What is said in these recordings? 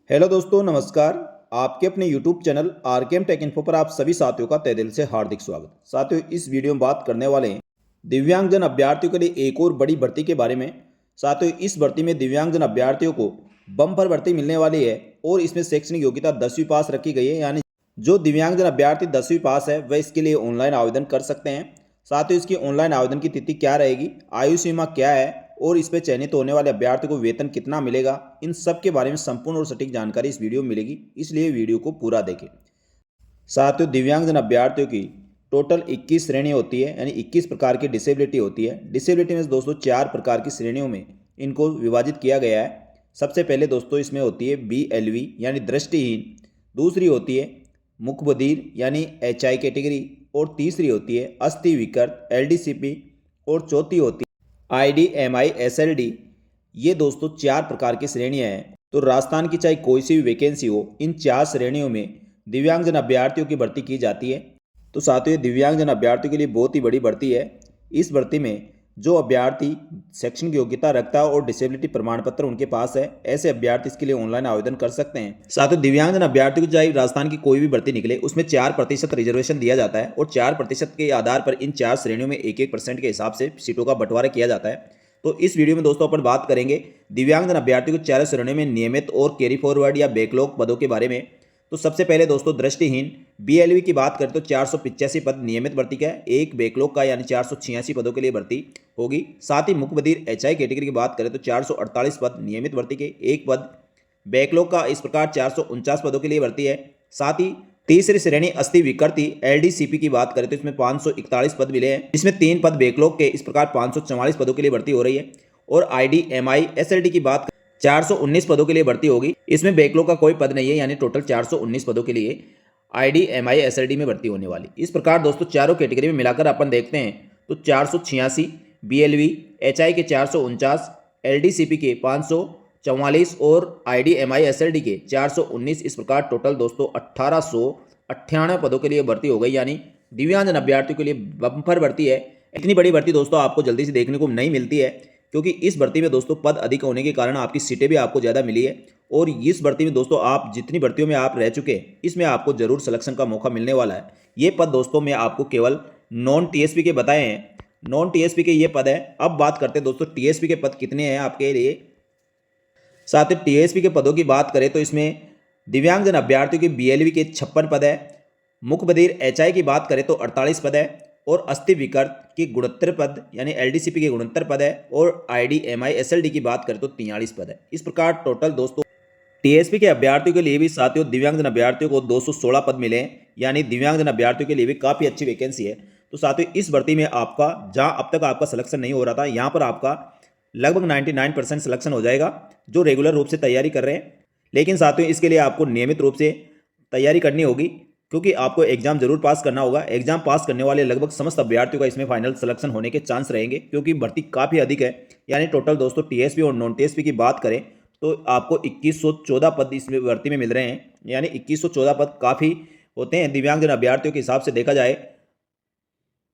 Hello दोस्तों, नमस्कार। आपके अपने YouTube channel RKM take info पर आप सभी साथियों का तहे दिल से हार्दिक स्वागत। साथियों, इस वीडियो में बात करने वाले हैं दिव्यांगजन अभ्यर्थियों के लिए एक और बड़ी भर्ती के बारे में। साथियों, इस भर्ती में दिव्यांगजन अभ्यर्थियों को बम्पर भर्ती मिलने वाली है और इसमें शैक्षणिक योग्यता 10वीं पास रखी गई है। यानी जो दिव्यांगजन अभ्यर्थी 10वीं पास है वह इसके लिए ऑनलाइन आवेदन कर सकते हैं। साथ ही इसकी ऑनलाइन आवेदन की तिथि क्या रहेगी, आयु सीमा क्या है और इस पर चयनित होने वाले अभ्यर्थी को वेतन कितना मिलेगा, इन सब के बारे में संपूर्ण और सटीक जानकारी इस वीडियो में मिलेगी, इसलिए वीडियो को पूरा देखें। साथियों, दिव्यांगजन अभ्यर्थियों की टोटल 21 श्रेणी होती है, यानी 21 प्रकार की डिसेबिलिटी होती है। डिसेबिलिटी में दोस्तों 4 प्रकार की श्रेणियों में इनको विभाजित किया गया है। सबसे पहले दोस्तों इसमें होती है BLV यानी दृष्टिहीन, दूसरी होती है मुखबधिर यानी HI कैटेगरी, और तीसरी होती है अस्थि विकृत LDCP, और चौथी होती है IDMI SLD। ये दोस्तों 4 प्रकार की श्रेणियां हैं। तो राजस्थान की चाहे कोई सी भी वैकेंसी हो, इन 4 श्रेणियों में दिव्यांगजन अभ्यर्थियों की भर्ती की जाती है। तो साथियों, ये दिव्यांगजन अभ्यर्थियों के लिए बहुत ही बड़ी भर्ती है। इस भर्ती में जो अभ्यर्थी शैक्षणिक योग्यता रखता है और डिसेबिलिटी प्रमाण पत्र उनके पास है, ऐसे अभ्यर्थी इसके लिए ऑनलाइन आवेदन कर सकते हैं। साथियों, दिव्यांगजन अभ्यर्थी को चाहे राजस्थान की कोई भी भर्ती निकले, उसमें 4% रिजर्वेशन दिया जाता है और 4% के आधार पर इन 4 श्रेणियों में 1-1% के हिसाब से सीटों का बंटवारा किया जाता है। तो इस वीडियो में दोस्तों अपन बात करेंगे दिव्यांगजन अभ्यर्थी को 4 श्रेणियों में नियमित और कैरी फॉरवर्ड या बैकलॉग पदों के बारे में। तो सबसे पहले दोस्तों दृष्टिहीन BLV की बात करें तो 485 पद नियमित भर्ती का है, एक बैकलॉग का यानी 486 पदों के लिए भर्ती होगी। साथ ही मुखबधिर HI कैटेगरी की बात करें तो 448 पद नियमित भर्ती के, एक पद बैकलॉग का। इस प्रकार 449 पदों के लिए भर्ती है। साथ ही तीसरी श्रेणी अस्थि विकृति LDCP की बात करें तो इसमें 541 पद मिले हैं, इसमें 3 पद बैकलॉग के। इस प्रकार 544 पदों के लिए भर्ती हो रही है। और IDMI SLD की बात 419 पदों के लिए भर्ती होगी, इसमें बैकलॉग का कोई पद नहीं है, यानी टोटल 419 पदों के लिए IDMI SLD में भर्ती होने वाली। इस प्रकार दोस्तों चारों कैटेगरी में मिलाकर अपन देखते हैं तो 486 BLV, HI के 449, LDCP के 544 और IDMI SLD के 419। इस प्रकार टोटल दोस्तों 1898 पदों के लिए भर्ती हो गई, यानी दिव्यांगजन अभ्यर्थियों के लिए बम्पर भर्ती है। इतनी बड़ी भर्ती दोस्तों आपको जल्दी से देखने को नहीं मिलती है, क्योंकि इस भर्ती में दोस्तों पद अधिक होने के कारण आपकी सीटें भी आपको ज़्यादा मिली है। और इस भर्ती में दोस्तों आप जितनी भर्तियों में आप रह चुके हैं, इसमें आपको जरूर सिलेक्शन का मौका मिलने वाला है। ये पद दोस्तों मैं आपको केवल नॉन TSP के बताए हैं, नॉन TSP के ये पद है। अब बात करते हैं दोस्तों TSP के पद कितने हैं आपके लिए। साथ ही TSP के पदों की बात करें तो इसमें दिव्यांगजन अभ्यर्थियों के BLV के 56 पद है, मुखबधिर HI की बात करें तो 48 पद है, और अस्थि विकृत की 69 पद यानी LDCP के 69 पद है, और IDMI SLD की बात करें तो 43 पद है। इस प्रकार टोटल दोस्तों TSP के अभ्यर्थियों के लिए भी साथियों दिव्यांगजन अभ्यर्थियों को 216 पद मिले हैं, यानी दिव्यांगजन अभ्यर्थियों के लिए भी काफ़ी अच्छी वैकेंसी है। तो साथियों इस भर्ती में आपका जहां अब तक आपका सिलेक्शन नहीं हो रहा था, यहाँ पर आपका लगभग 99% सिलेक्शन हो जाएगा जो रेगुलर रूप से तैयारी कर रहे हैं। लेकिन साथियों इसके लिए आपको नियमित रूप से तैयारी करनी होगी, क्योंकि आपको एग्जाम जरूर पास करना होगा। एग्जाम पास करने वाले लगभग समस्त अभ्यर्थियों का इसमें फाइनल सिलेक्शन होने के चांस रहेंगे, क्योंकि भर्ती काफ़ी अधिक है। यानी टोटल दोस्तों TSP और नॉन TSP की बात करें तो आपको 2114 पद इस भर्ती में मिल रहे हैं, यानी 2114 पद काफ़ी होते हैं दिव्यांगजन अभ्यर्थियों के हिसाब से देखा जाए।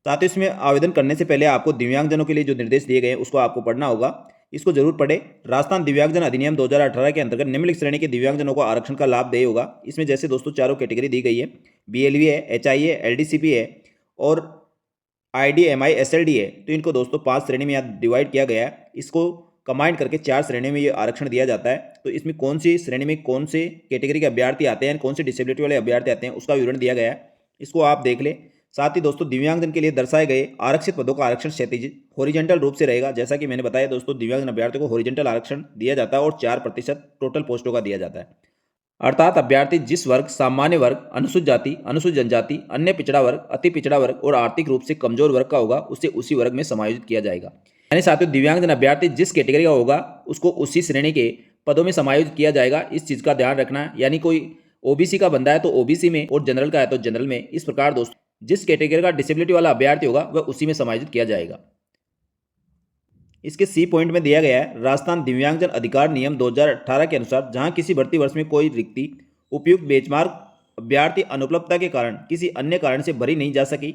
साथ ही इसमें आवेदन करने से पहले आपको दिव्यांगजनों के लिए जो निर्देश दिए गए हैं उसको आपको पढ़ना होगा, इसको जरूर पढ़े। राजस्थान दिव्यांगजन अधिनियम 2018 के अंतर्गत निम्नलिखित श्रेणी के दिव्यांगजनों को आरक्षण का लाभ देय होगा। इसमें जैसे दोस्तों चारों कैटेगरी दी गई है, BLV है, HI है, LDCP है और IDMI SLD है। तो इनको दोस्तों 5 श्रेणी में यहाँ डिवाइड किया गया है, इसको कंबाइंड करके 4 श्रेणी में ये आरक्षण दिया जाता है। तो इसमें कौन सी श्रेणी में कौन से कैटेगरी के अभ्यर्थी आते हैं, कौन से डिसेबिलिटी वाले अभ्यर्थी आते हैं, उसका विवरण दिया गया है, इसको आप देख लें। साथ ही दोस्तों दिव्यांगजन के लिए दर्शाए गए आरक्षित पदों का आरक्षण क्षैतिज हॉरिजॉन्टल रूप से रहेगा। जैसा कि मैंने बताया दोस्तों, दिव्यांगजन अभ्यर्थियों को हॉरिजॉन्टल आरक्षण दिया जाता है और 4% टोटल पोस्टों का दिया जाता है। अर्थात अभ्यर्थी जिस वर्ग, सामान्य वर्ग, अनुसूचित जाति, अनुसूचित जनजाति, अन्य पिछड़ा वर्ग, अति पिछड़ा वर्ग और आर्थिक रूप से कमजोर वर्ग का होगा, उसे उसी वर्ग में समायोजित किया जाएगा। यानी साथियों दिव्यांगजन अभ्यर्थी जिस कैटेगरी का होगा उसको उसी श्रेणी के पदों में समायोजित किया जाएगा। इस चीज का ध्यान रखना है। यानी कोई OBC का बंदा है तो OBC में, और जनरल का है तो जनरल में। इस प्रकार दोस्तों जिस कैटेगरी का डिसेबिलिटी वाला अभ्यर्थी होगा वह उसी में समायोजित किया जाएगा। इसके C पॉइंट में दिया गया है, राजस्थान दिव्यांगजन अधिकार नियम 2018 के अनुसार जहां किसी भर्ती वर्ष में कोई रिक्ति उपयुक्त बेंचमार्क अभ्यर्थी अनुपलब्धता के कारण किसी अन्य कारण से भरी नहीं जा सकी,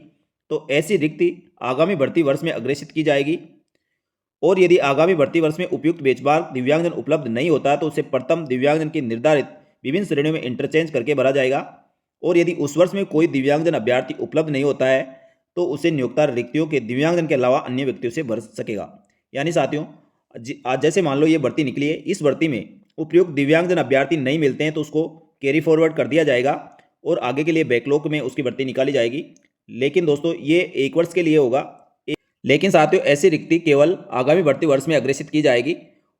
तो ऐसी रिक्ति आगामी भर्ती वर्ष में अग्रेसित की जाएगी। और यदि आगामी भर्ती वर्ष में उपयुक्त बेंचमार्क दिव्यांगजन उपलब्ध नहीं होता है तो उसे प्रथम दिव्यांगजन की निर्धारित विभिन्न श्रेणियों में इंटरचेंज करके भरा जाएगा। और यदि उस वर्ष में कोई दिव्यांगजन अभ्यर्थी उपलब्ध नहीं होता है तो उसे नियोक्ता रिक्तियों के दिव्यांगजन के अलावा अन्य व्यक्तियों से भर सकेगा। यानी साथियों, आज जैसे मान लो ये भर्ती निकली है, इस भर्ती में उपयुक्त दिव्यांगजन अभ्यर्थी नहीं मिलते हैं तो उसको कैरी फॉरवर्ड कर दिया जाएगा और आगे के लिए बैकलॉग में उसकी भर्ती निकाली जाएगी। लेकिन दोस्तों ये 1 वर्ष के लिए होगा। लेकिन साथियों ऐसी रिक्ति केवल आगामी भर्ती वर्ष में अग्रेसित की जाएगी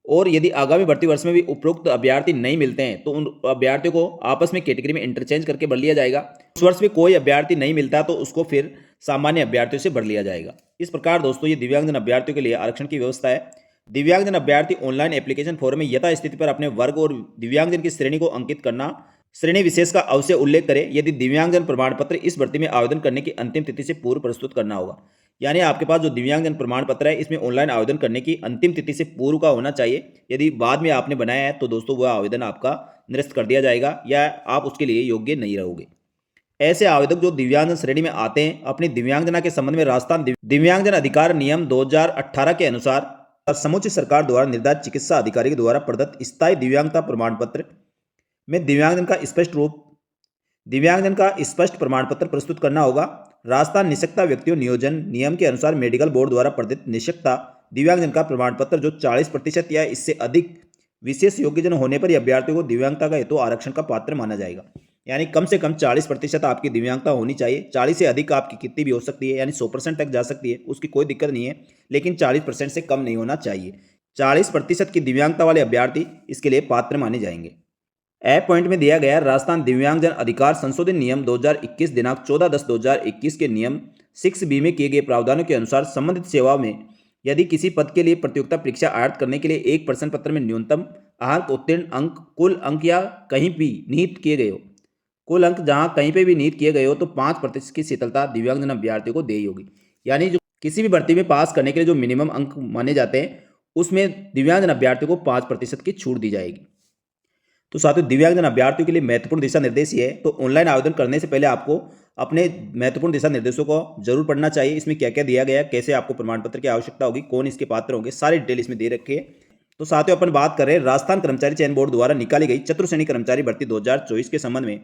और यदि आगामी भर्ती वर्ष में भी उपरोक्त अभ्यर्थी नहीं मिलते हैं तो उन अभ्यर्थियों को आपस में कैटेगरी में इंटरचेंज करके भर लिया जाएगा। उस वर्ष में कोई अभ्यर्थी नहीं मिलता तो उसको फिर सामान्य अभ्यर्थियों से भर लिया जाएगा। इस प्रकार दोस्तों ये दिव्यांगजन अभ्यर्थियों के लिए आरक्षण की व्यवस्था है। दिव्यांगजन अभ्यर्थी ऑनलाइन एप्लीकेशन फॉर्म में यथास्थिति पर अपने वर्ग और दिव्यांगजन की श्रेणी को अंकित करना, श्रेणी विशेष का अवश्य उल्लेख करें। यदि दिव्यांगजन प्रमाण पत्र इस भर्ती में आवेदन करने की अंतिम तिथि से पूर्व प्रस्तुत करना होगा। यानी आपके पास जो दिव्यांगजन प्रमाण पत्र है इसमें ऑनलाइन आवेदन करने की अंतिम तिथि से पूर्व का होना चाहिए। यदि बाद में आपने बनाया है तो दोस्तों वह आवेदन आपका निरस्त कर दिया जाएगा या आप उसके लिए योग्य नहीं रहोगे। ऐसे आवेदक जो दिव्यांगजन श्रेणी में आते हैं अपनी दिव्यांगजना के संबंध में राजस्थान दिव्यांगजन अधिकार नियम 2018 के अनुसार समुचित सरकार द्वारा निर्धारित चिकित्सा अधिकारी के द्वारा प्रदत्त स्थायी दिव्यांगता प्रमाण पत्र में दिव्यांगजन का स्पष्ट प्रमाण पत्र प्रस्तुत करना होगा। राजस्थान निशक्ता व्यक्तियों नियोजन नियम के अनुसार मेडिकल बोर्ड द्वारा प्रदत्त निशक्ता दिव्यांगजन का प्रमाण पत्र जो 40% या इससे अधिक विशेष योग्यजन होने पर अभ्यर्थियों को दिव्यांगता का हेतु आरक्षण का पात्र माना जाएगा। यानी कम से कम 40% आपकी दिव्यांगता होनी चाहिए। 40 से अधिक आपकी कितनी भी हो सकती है, यानी 100% तक जा सकती है, उसकी कोई दिक्कत नहीं है, लेकिन 40% से कम नहीं होना चाहिए। 40% की दिव्यांगता वाले अभ्यर्थी इसके लिए पात्र माने जाएंगे। ए पॉइंट में दिया गया राजस्थान दिव्यांगजन अधिकार संशोधन नियम 2021 दिनांक 14/10/2021 के नियम 6B में किए गए प्रावधानों के अनुसार संबंधित सेवा में यदि किसी पद के लिए प्रतियोगिता परीक्षा आयत करने के लिए एक प्रश्न पत्र में न्यूनतम अंक उत्तीर्ण अंक कुल अंक या कहीं भी निहित किए गए हो, कुल अंक जहां कहीं पे भी निहित किए गए हो तो 5% की शीतलता दिव्यांगजन अभ्यर्थियों को देनी होगी। यानी जो किसी भी भर्ती में पास करने के लिए जो मिनिमम अंक माने जाते हैं उसमें दिव्यांगजन अभ्यर्थियों को 5% की छूट दी जाएगी। तो साथियों दिव्यांगजन अभ्यर्थियों के लिए महत्वपूर्ण दिशा निर्देश ये है। तो ऑनलाइन आवेदन करने से पहले आपको अपने महत्वपूर्ण दिशा निर्देशों को जरूर पढ़ना चाहिए। इसमें क्या क्या दिया गया है, कैसे आपको प्रमाण पत्र की आवश्यकता होगी, कौन इसके पात्र होंगे, सारी डिटेल इसमें दे रखी है। तो साथियों अपन बात कर रहे हैं राजस्थान कर्मचारी चयन बोर्ड द्वारा निकाली गई चतुर्श्रेणी कर्मचारी भर्ती 2024 के संबंध में।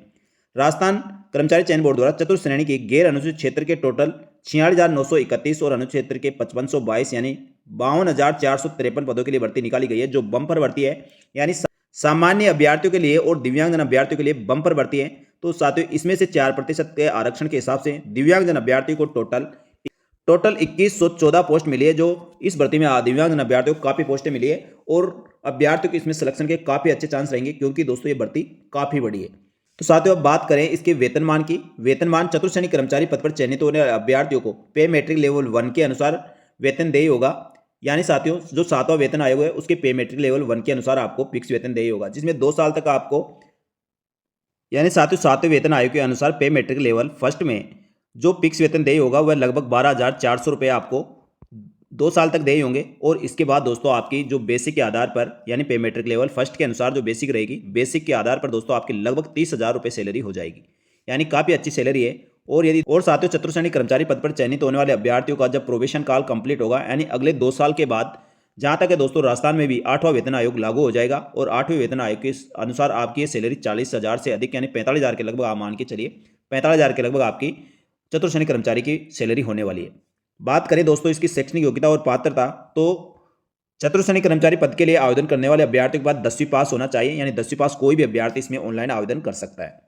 राजस्थान कर्मचारी चयन बोर्ड द्वारा चतुर्श्रेणी के गैर अनुसूचित क्षेत्र के टोटल 46,931 और अनुसूचित क्षेत्र के 5522 यानी 52,453 पदों के लिए भर्ती निकाली गई है, जो बम्पर भर्ती है। यानी सामान्य अभ्यर्थियों के लिए और दिव्यांगजन अभ्यर्थियों के लिए बम्पर भर्ती है। तो साथियों इसमें से 4% के आरक्षण के हिसाब से दिव्यांगजन अभ्यर्थियों को टोटल 2114 पोस्ट मिली है, जो इस भर्ती में दिव्यांगजन अभ्यर्थियों को काफ़ी पोस्टें मिली है और अभ्यर्थियों को इसमें सिलेक्शन के काफ़ी अच्छे चांस रहेंगे क्योंकि दोस्तों ये भर्ती काफ़ी बड़ी है। तो साथियों अब बात करें इसके वेतनमान की। वेतनमान चतुर्श्रेणी कर्मचारी पद पर चयनित होने वाले अभ्यर्थियों को पे मैट्रिक लेवल 1 के अनुसार वेतन देय होगा। यानी साथियों जो 7वां वेतन आयोग है उसके पे मैट्रिक लेवल 1 के अनुसार आपको फिक्स वेतन देय होगा, जिसमें 2 साल तक आपको, यानी साथियों 7वें वेतन आयोग के अनुसार पे मैट्रिक लेवल फर्स्ट में जो फिक्स वेतन देय होगा वह लगभग 12,400 रुपये आपको 2 साल तक देय होंगे। और इसके बाद दोस्तों आपकी जो बेसिक के आधार पर, यानी पे मैट्रिक लेवल फर्स्ट के अनुसार जो बेसिक रहेगी, बेसिक के आधार पर दोस्तों आपकी लगभग 30,000 रुपये सैलरी हो जाएगी। यानी काफ़ी अच्छी सैलरी है। और साथियों चतुर्श्रेणी कर्मचारी पद पर चयनित होने वाले अभ्यर्थियों का जब प्रोबेशन काल कंप्लीट होगा, यानी अगले 2 साल के बाद, जहां तक है दोस्तों राजस्थान में भी 8वां वेतन आयोग लागू हो जाएगा और 8वें वेतन आयोग के अनुसार आपकी ये सैलरी 40,000 से अधिक यानी 45,000 के लगभग आप मान के चलिए 45,000 के लगभग आपकी चतुर्श्रेणी कर्मचारी की सैलरी होने वाली है। बात करें दोस्तों इसकी शैक्षणिक योग्यता और पात्रता, तो चतुर्श्रेणी कर्मचारी पद के लिए आवेदन करने वाले अभ्यर्थियों के बाद 10वीं पास होना चाहिए। यानी 10वीं पास कोई भी अभ्यर्थी इसमें ऑनलाइन आवेदन कर सकता है।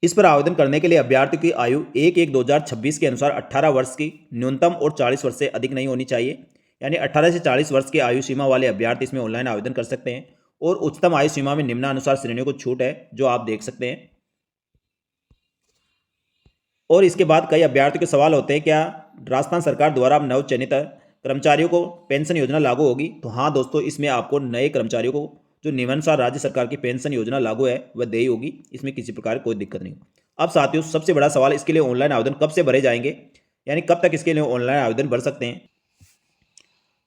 इस पर आवेदन करने के लिए अभ्यर्थी की आयु 1/1/2026 के अनुसार 18 वर्ष की न्यूनतम और 40 वर्ष से अधिक नहीं होनी चाहिए। यानी 18 से 40 वर्ष की आयु सीमा वाले अभ्यर्थी इसमें ऑनलाइन आवेदन कर सकते हैं। और उच्चतम आयु सीमा में निम्नानुसार श्रेणियों को छूट है, जो आप देख सकते हैं। और इसके बाद कई अभ्यर्थियों के सवाल होते हैं, क्या राजस्थान सरकार द्वारा अब नवचयनित कर्मचारियों को पेंशन योजना लागू होगी? तो हाँ दोस्तों, इसमें आपको नए कर्मचारियों को जो नियमानुसार राज्य सरकार की पेंशन योजना लागू है वह देय होगी। इसमें किसी प्रकार कोई दिक्कत नहीं। अब साथियों सबसे बड़ा सवाल, इसके लिए ऑनलाइन आवेदन कब से भरे जाएंगे, यानी कब तक इसके लिए ऑनलाइन आवेदन भर सकते हैं?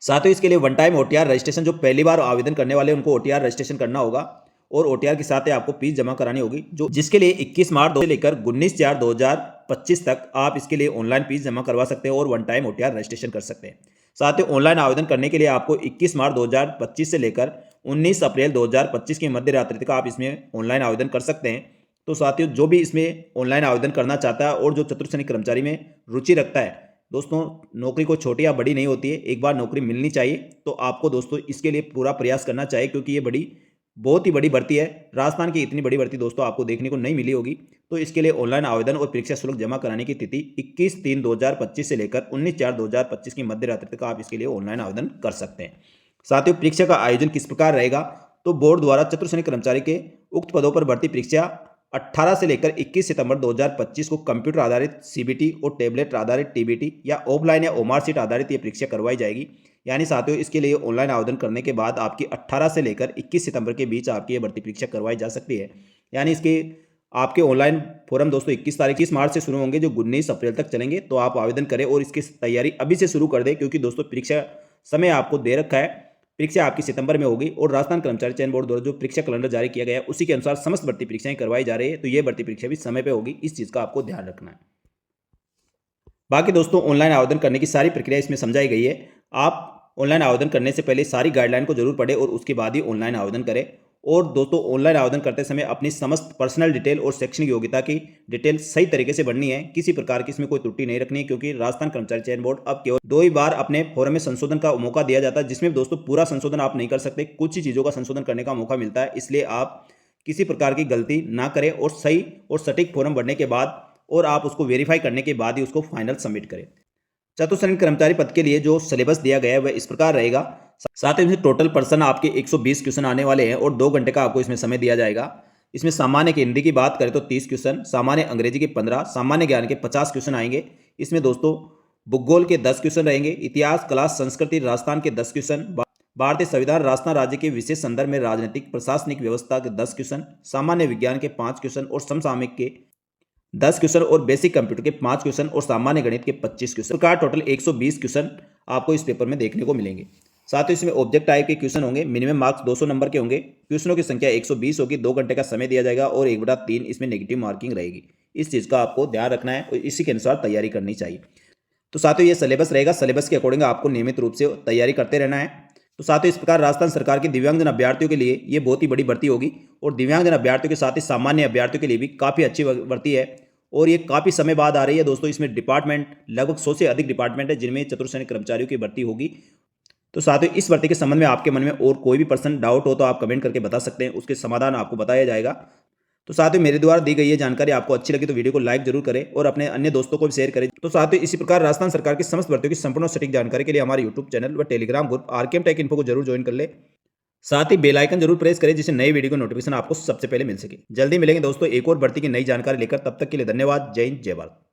साथियों इसके लिए वन टाइम OTR रजिस्ट्रेशन, जो पहली बार आवेदन करने वाले उनको OTR रजिस्ट्रेशन करना होगा और OTR के साथ आपको फीस जमा करानी होगी, जो जिसके लिए 21 मार्च से लेकर 19/4/2025 तक आप इसके लिए ऑनलाइन फीस जमा करवा सकते हैं और वन टाइम OTR रजिस्ट्रेशन कर सकते हैं। साथियों ऑनलाइन आवेदन करने के लिए आपको 21 मार्च 2025 से लेकर 19 अप्रैल 2025 की मध्य रात्रि तक आप इसमें ऑनलाइन आवेदन कर सकते हैं। तो साथियों, जो भी इसमें ऑनलाइन आवेदन करना चाहता है और जो चतुर्थ श्रेणी कर्मचारी में रुचि रखता है, दोस्तों नौकरी को छोटी या बड़ी नहीं होती है, एक बार नौकरी मिलनी चाहिए। तो आपको दोस्तों इसके लिए पूरा प्रयास करना चाहिए, क्योंकि ये बहुत ही बड़ी भर्ती है। राजस्थान की इतनी बड़ी भर्ती दोस्तों आपको देखने को नहीं मिली होगी। तो इसके लिए ऑनलाइन आवेदन और परीक्षा शुल्क जमा कराने की तिथि 21/3/2025 से लेकर 19/4/2025 की मध्य रात्रि तक आप इसके लिए ऑनलाइन आवेदन कर सकते हैं। साथियों, परीक्षा का आयोजन किस प्रकार रहेगा? तो बोर्ड द्वारा चतुर्थ श्रेणी कर्मचारी के उक्त पदों पर भर्ती परीक्षा 18 से लेकर 21 सितंबर 2025 को कंप्यूटर आधारित सीबीटी और टैबलेट आधारित टीबीटी या ऑफलाइन या ओमार सीट आधारित ये परीक्षा करवाई जाएगी। यानी साथियों, इसके लिए ऑनलाइन आवेदन करने के बाद आपकी 18 से लेकर 21 सितंबर के बीच आपकी ये भर्ती परीक्षा करवाई जा सकती है। यानी इसके आपके ऑनलाइन फॉर्म दोस्तों 21 मार्च से शुरू होंगे, जो 19 अप्रैल तक चलेंगे। तो आप आवेदन करें और इसकी तैयारी अभी से शुरू कर दें, क्योंकि दोस्तों परीक्षा समय आपको दे रखा है। परीक्षा आपकी सितंबर में होगी और राजस्थान कर्मचारी चयन बोर्ड द्वारा जो परीक्षा कैलेंडर जारी किया गया है उसी के अनुसार समस्त भर्ती परीक्षाएं करवाई जा रही है। तो ये भर्ती परीक्षा भी समय पे होगी, इस चीज़ का आपको ध्यान रखना है। बाकी दोस्तों, ऑनलाइन आवेदन करने की सारी प्रक्रिया इसमें समझाई गई है। आप ऑनलाइन आवेदन करने से पहले सारी गाइडलाइन को जरूर पढ़ें और उसके बाद ही ऑनलाइन आवेदन करें। और दोस्तों, ऑनलाइन आवेदन करते समय अपनी समस्त पर्सनल डिटेल और शैक्षणिक योग्यता की डिटेल सही तरीके से भरनी है। किसी प्रकार की इसमें कोई त्रुटि नहीं रखनी है, क्योंकि राजस्थान कर्मचारी चयन बोर्ड अब केवल 2 ही बार अपने फॉर्म में संशोधन का मौका दिया जाता है, जिसमें दोस्तों पूरा संशोधन आप नहीं कर सकते, कुछ ही चीज़ों का संशोधन करने का मौका मिलता है। इसलिए आप किसी प्रकार की गलती ना करें और सही और सटीक फॉर्म भरने के बाद और आप उसको वेरीफाई करने के बाद ही उसको फाइनल सबमिट करें। चतुर्थ श्रेणी कर्मचारी पद के लिए जो सिलेबस दिया गया है वह इस प्रकार रहेगा। साथ ही इसमें टोटल पर्सन आपके 120 क्वेश्चन आने वाले हैं और 2 घंटे का आपको इसमें समय दिया जाएगा। इसमें सामान्य के हिंदी की बात करें तो 30 क्वेश्चन, सामान्य अंग्रेजी के 15, सामान्य ज्ञान के 50 क्वेश्चन आएंगे। इसमें दोस्तों भूगोल के 10 क्वेश्चन रहेंगे, इतिहास, कला, संस्कृति, राजस्थान के 10 क्वेश्चन, भारतीय संविधान, राजस्थान राज्य के विशेष संदर्भ में राजनीतिक प्रशासनिक व्यवस्था के 10 क्वेश्चन, सामान्य विज्ञान के 5 क्वेश्चन और समसामयिक के 10 क्वेश्चन और बेसिक कंप्यूटर के 5 क्वेश्चन और सामान्य गणित के 25 क्वेश्चन का टोटल 120 क्वेश्चन आपको इस पेपर में देखने को मिलेंगे। साथ ही इसमें ऑब्जेक्ट टाइप के क्वेश्चन होंगे, मिनिमम मार्क्स 200 नंबर के होंगे, क्वेश्चनों की संख्या 120 होगी, 2 घंटे का समय दिया जाएगा और 1/3 इसमें नेगेटिव मार्किंग रहेगी। इस चीज़ का आपको ध्यान रखना है और इसी के अनुसार तैयारी करनी चाहिए। तो साथियों, ये सिलेबस रहेगा, सिलेबस के अकॉर्डिंग आपको नियमित रूप से तैयारी करते रहना है। तो साथियों, इस प्रकार राजस्थान सरकार की दिव्यांगजन अभ्यर्थियों के लिए ये बहुत ही बड़ी भर्ती होगी और दिव्यांगजन अभ्यर्थियों के साथ ही सामान्य अभ्यर्थियों के लिए भी काफ़ी अच्छी भर्ती है और ये काफ़ी समय बाद आ रही है दोस्तों। इसमें डिपार्टमेंट लगभग 100 से अधिक डिपार्टमेंट है जिनमें चतुर्थ श्रेणी कर्मचारियों की भर्ती होगी। तो साथियों, इस भर्ती के संबंध में आपके मन में और कोई भी पर्सन डाउट हो तो आप कमेंट करके बता सकते हैं, उसके समाधान आपको बताया जाएगा। तो साथियों, मेरे द्वारा दी गई ये जानकारी आपको अच्छी लगी तो वीडियो को लाइक जरूर करें और अपने अन्य दोस्तों को भी शेयर करें। तो साथियों, इसी प्रकार राजस्थान सरकार की समस्त भर्तियों की संपूर्ण सटीक जानकारी के लिए हमारे यूट्यूब चैनल व Telegram group RKM take info को जरूर ज्वाइन कर ले। साथ ही बेल आइकन जरूर प्रेस करें, जिससे नई वीडियो का नोटिफिकेशन आपको सबसे पहले मिल सके। जल्दी मिलेंगे दोस्तों एक और भर्ती की नई जानकारी लेकर, तब तक के लिए धन्यवाद। जय हिंद, जय भारत।